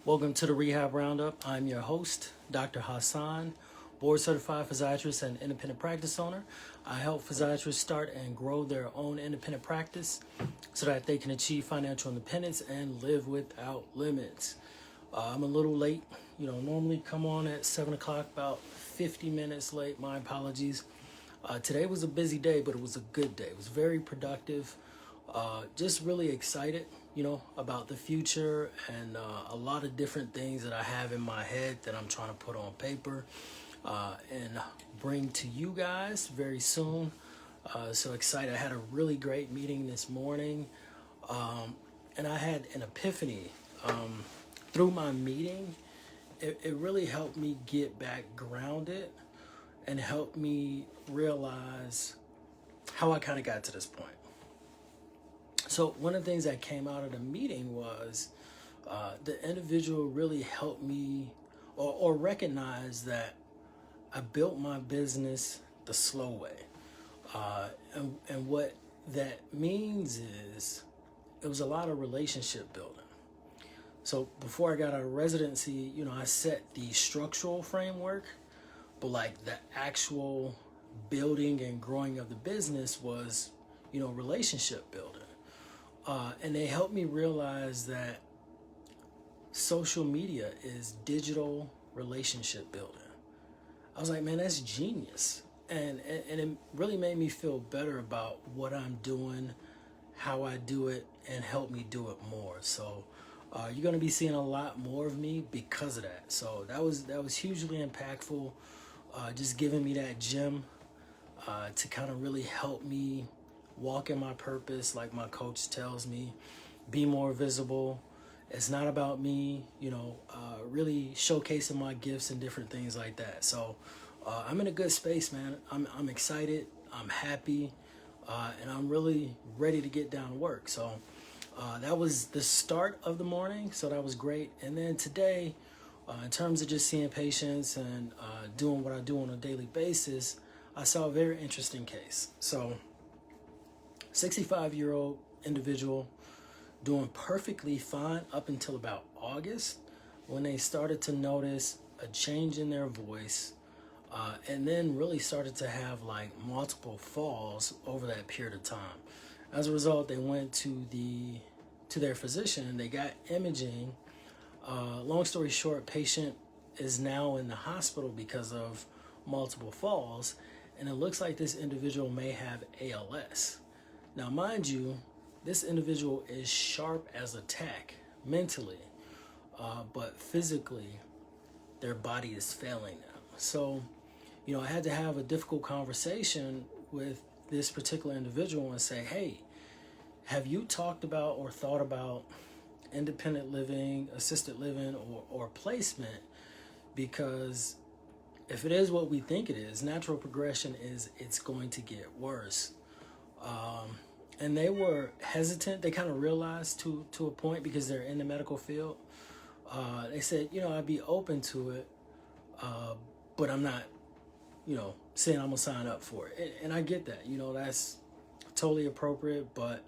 Welcome to the Rehab Roundup. I'm your host, Dr. Hassan, board certified physiatrist and independent practice owner. I help physiatrists start and grow their own independent practice so that they can achieve financial independence and live without limits. I'm a little late. Normally come on at 7 o'clock, about 50 minutes late. My apologies. Today was a busy day, but it was a good day. It was very productive. Just really excited, about the future and a lot of different things that I have in my head that I'm trying to put on paper and bring to you guys very soon. So excited. I had a really great meeting this morning, and I had an epiphany through my meeting. It really helped me get back grounded and helped me realize how I kind of got to this point. So one of the things that came out of the meeting was the individual really helped me or recognize that I built my business the slow way. And what that means is it was a lot of relationship building. So before I got out of residency, I set the structural framework, but like the actual building and growing of the business was, relationship building. And they helped me realize that social media is digital relationship building. I was like, man, that's genius. And it really made me feel better about what I'm doing, how I do it, and help me do it more. So you're going to be seeing a lot more of me because of that. So that was hugely impactful, just giving me that gem to kind of really help me walk in my purpose, like my coach tells me, be more visible. It's not about me, really showcasing my gifts and different things like that. So I'm in a good space, man. I'm excited, I'm happy, and I'm really ready to get down to work. So that was the start of the morning, so that was great. And then today, in terms of just seeing patients and doing what I do on a daily basis, I saw a very interesting case. So 65-year-old individual doing perfectly fine up until about August when they started to notice a change in their voice and then really started to have like multiple falls over that period of time. As a result, they went to their physician, they got imaging. Long story short, patient is now in the hospital because of multiple falls, and it looks like this individual may have ALS. Now, mind you, this individual is sharp as a tack mentally, but physically, their body is failing them. So, I had to have a difficult conversation with this particular individual and say, hey, have you talked about or thought about independent living, assisted living, or placement? Because if it is what we think it is, natural progression is it's going to get worse. And they were hesitant. They kind of realized to a point because they're in the medical field. They said, I'd be open to it, but I'm not, saying I'm going to sign up for it. And I get that, that's totally appropriate. But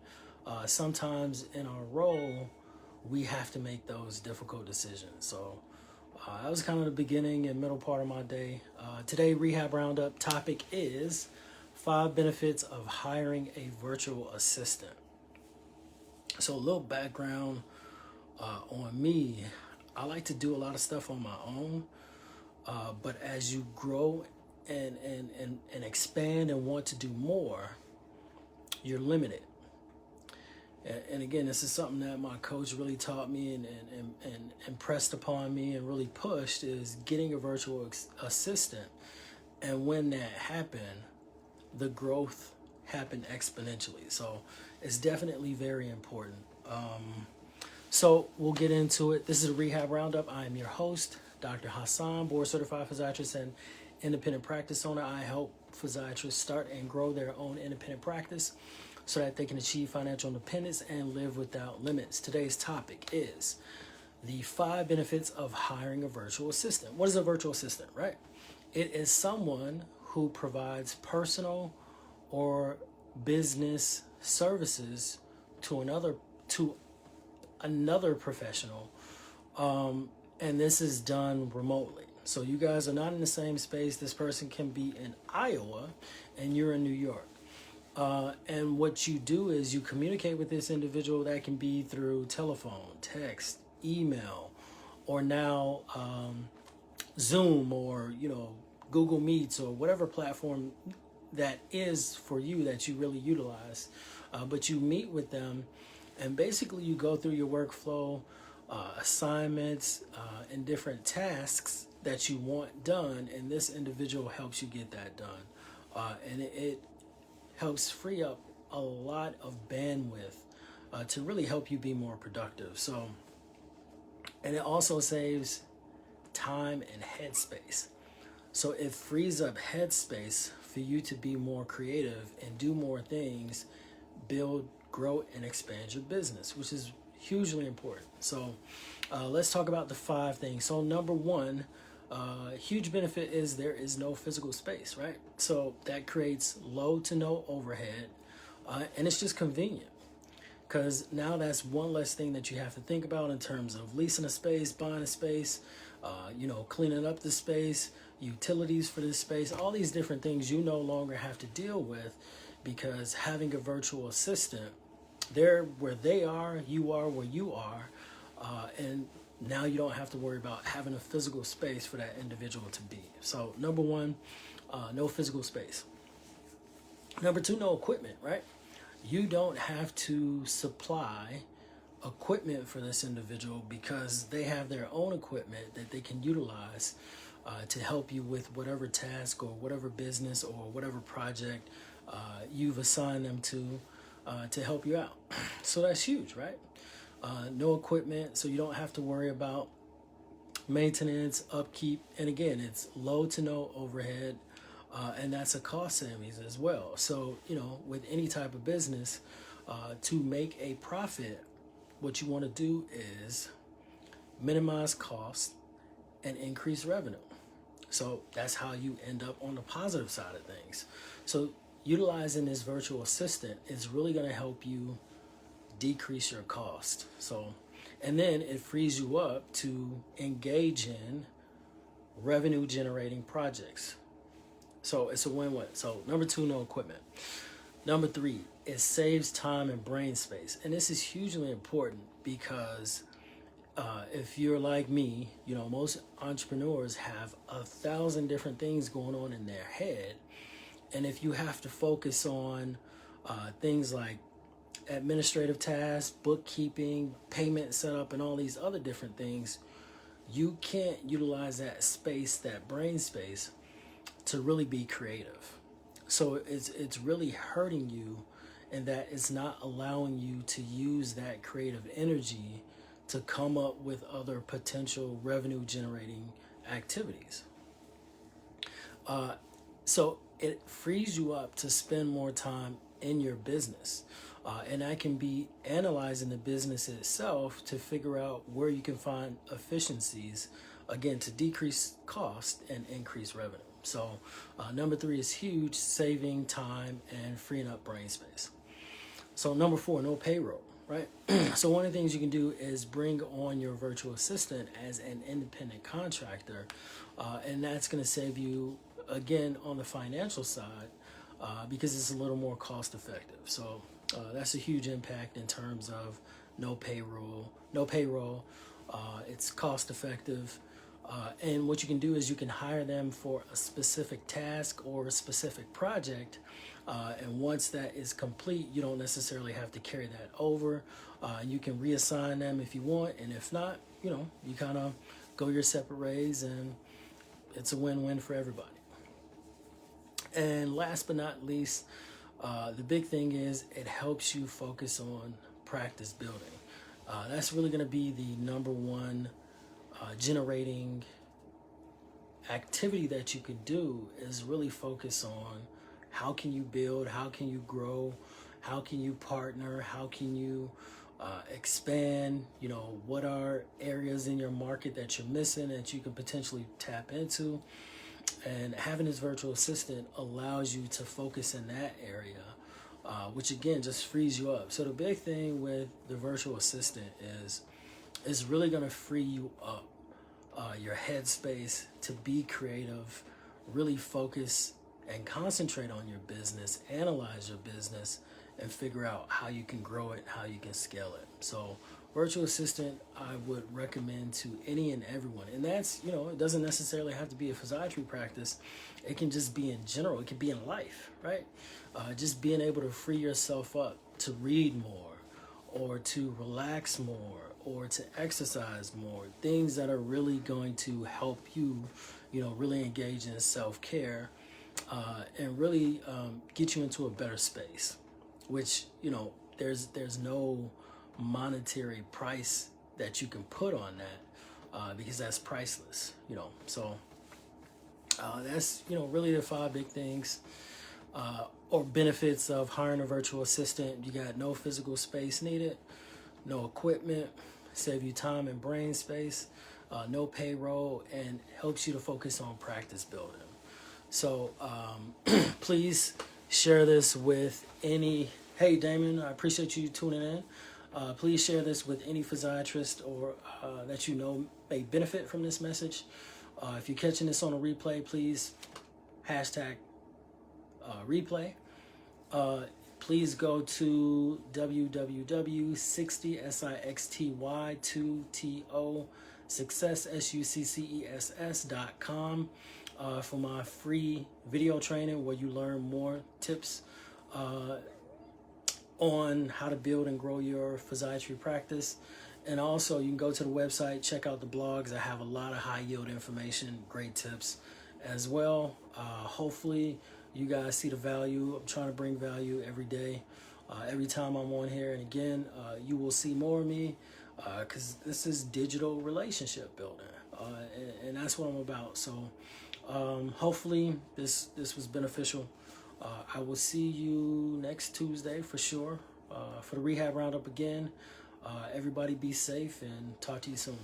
sometimes in our role, we have to make those difficult decisions. So that was kind of the beginning and middle part of my day. Today, Rehab Roundup topic is 5 benefits of hiring a virtual assistant. So a little background on me. I like to do a lot of stuff on my own, but as you grow and expand and want to do more, you're limited. And again, this is something that my coach really taught me and impressed upon me and really pushed, is getting a virtual assistant. And when that happened, the growth happened exponentially. So it's definitely very important. So we'll get into it. This is a Rehab Roundup. I am your host, Dr. Hassan, board certified physiatrist and independent practice owner. I help physiatrists start and grow their own independent practice so that they can achieve financial independence and live without limits. Today's topic is the 5 benefits of hiring a virtual assistant. What is a virtual assistant, right? It is someone who provides personal or business services to another professional And this is done remotely. So you guys are not in the same space. This person can be in Iowa and you're in New York. And what you do is you communicate with this individual. That can be through telephone, text, email, or now Zoom, or Google Meets, or whatever platform that is for you that you really utilize. But you meet with them, and basically you go through your workflow, assignments, and different tasks that you want done, and this individual helps you get that done. And it helps free up a lot of bandwidth to really help you be more productive. So, and it also saves time and headspace. So it frees up headspace for you to be more creative and do more things, build, grow, and expand your business, which is hugely important. So let's talk about the 5 things. So number 1, huge benefit is there is no physical space, right? So that creates low to no overhead, and it's just convenient, because now that's one less thing that you have to think about in terms of leasing a space, buying a space, cleaning up the space, utilities for this space, all these different things you no longer have to deal with, because having a virtual assistant, they're where they are, you are where you are, and now you don't have to worry about having a physical space for that individual to be. So number 1, no physical space. Number 2, no equipment, right? You don't have to supply equipment for this individual, because they have their own equipment that they can utilize to help you with whatever task or whatever business or whatever project you've assigned them to help you out. So that's huge, right? No equipment, so you don't have to worry about maintenance, upkeep, and again, it's low to no overhead, and that's a cost savings as well. So, with any type of business, to make a profit, what you want to do is minimize cost and increase revenue. So that's how you end up on the positive side of things. So utilizing this virtual assistant is really going to help you decrease your cost. So, and then it frees you up to engage in revenue generating projects. So it's a win-win. So number 2, no equipment. Number 3, it saves time and brain space. And this is hugely important, because if you're like me, most entrepreneurs have 1,000 different things going on in their head. And if you have to focus on things like administrative tasks, bookkeeping, payment setup, and all these other different things, you can't utilize that space, that brain space, to really be creative. So it's really hurting you, and that it's not allowing you to use that creative energy to come up with other potential revenue generating activities. So it frees you up to spend more time in your business. And that can be analyzing the business itself to figure out where you can find efficiencies, again, to decrease cost and increase revenue. So number 3 is huge, saving time and freeing up brain space. So number 4, no payroll, right? So one of the things you can do is bring on your virtual assistant as an independent contractor, and that's going to save you, again, on the financial side, because it's a little more cost effective. So that's a huge impact in terms of no payroll. It's cost effective. And what you can do is you can hire them for a specific task or a specific project. And once that is complete, you don't necessarily have to carry that over. You can reassign them if you want. And if not, you kind of go your separate ways, and it's a win-win for everybody. And last but not least, the big thing is it helps you focus on practice building. That's really going to be the number 1 generating activity that you could do, is really focus on how can you build, how can you grow, how can you partner, how can you expand, what are areas in your market that you're missing that you can potentially tap into. And having this virtual assistant allows you to focus in that area, which again just frees you up. So the big thing with the virtual assistant is is really going to free you up, your headspace to be creative, really focus and concentrate on your business, analyze your business, and figure out how you can grow it, how you can scale it. So virtual assistant, I would recommend to any and everyone. And that's, it doesn't necessarily have to be a physiatry practice. It can just be in general. It can be in life, right? Just being able to free yourself up to read more, or to relax more, or to exercise more. Things that are really going to help you, really engage in self-care, and really get you into a better space, which, there's no monetary price that you can put on that, because that's priceless, So that's, really the 5 big things, or benefits of hiring a virtual assistant. You got no physical space needed, no equipment, save you time and brain space, no payroll, and helps you to focus on practice building. So please share this with any, hey Damon, I appreciate you tuning in. Please share this with any physiatrist or that may benefit from this message. If you're catching this on a replay, please hashtag replay. Please go to www.60sixty2to success.com for my free video training, where you learn more tips on how to build and grow your physiatry practice. And also, you can go to the website, check out the blogs. I have a lot of high yield information, great tips as well. Hopefully you guys see the value. I'm trying to bring value every day, every time I'm on here. And again, you will see more of me, because this is digital relationship building, and that's what I'm about. So hopefully this was beneficial. I will see you next Tuesday for sure, for the Rehab Roundup again. Everybody be safe, and talk to you soon.